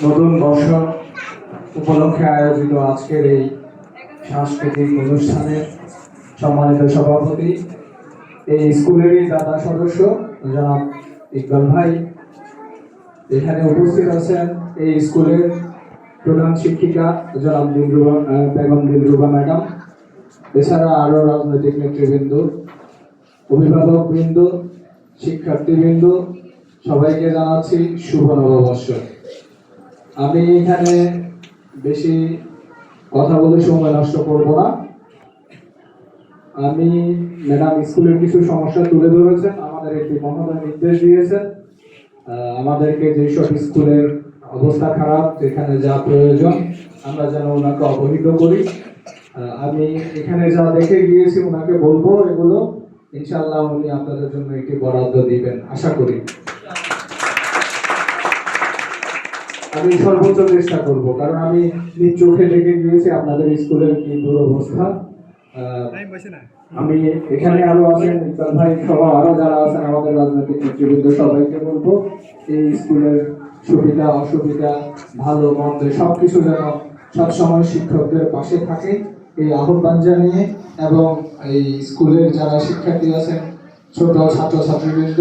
নতুন বর্ষ উপলক্ষে আয়োজিত আজকের এই সাংস্কৃতিক অনুষ্ঠানের সম্মানিত সভাপতি, এই স্কুলেরই দাদা সদস্য জনাব ইকবাল ভাই, এখানে উপস্থিত আছেন এই স্কুলের প্রধান শিক্ষিকা জনাব বেগম দিলরুবা ম্যাডাম, এছাড়া আরো রাজনৈতিক নেতৃবৃন্দ, অভিভাবক বৃন্দ, শিক্ষার্থীবৃন্দ, সবাইকে জানাচ্ছি শুভ নববর্ষ। আমি এখানে বেশি কথা বলে সময় নষ্ট করব না। আমি ম্যাডাম স্কুলের কিছু সমস্যা তুলে ধরেছেন, আমাদের একটি মহোদয় নির্দেশ দিয়েছেন আমাদেরকে যেসব স্কুলের অবস্থা খারাপ, যেখানে যা প্রয়োজন আমরা যেন ওনাকে অবহিত করি। আমি এখানে যা দেখে গিয়েছি ওনাকে বলবো, এগুলো ইনশাআল্লাহ উনি আপনাদের জন্য একটি বরাদ্দ দিবেন আশা করি। আমি সর্বোচ্চ চেষ্টা করব, কারণ আমি নিজ চোখে দেখে গিয়েছি আপনাদের স্কুলের কি দুরবস্থা। আমি এখানে আরো আছেন ইকবাল ভাই সহ আরো যারা আছেন আমাদের রাজনৈতিক নেতৃবৃন্দ, সবাইকে বলবো এই স্কুলের সুবিধা অসুবিধা ভালো মন্দ সবকিছু যেন সবসময় শিক্ষকদের পাশে থাকে এই আহ্বান জানিয়ে, এবং এই স্কুলের যারা শিক্ষার্থী আছেন ছোট ছাত্রছাত্রীবৃন্দ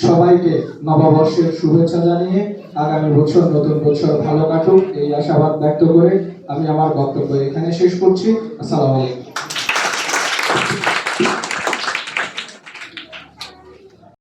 সবাইকে নববর্ষের শুভেচ্ছা জানিয়ে আগামী বছর নতুন বছর ভালো কাটুক এই আশাবাদ ব্যক্ত করে আমি আমার বক্তব্য এখানে শেষ করছি। আসসালামু আলাইকুম।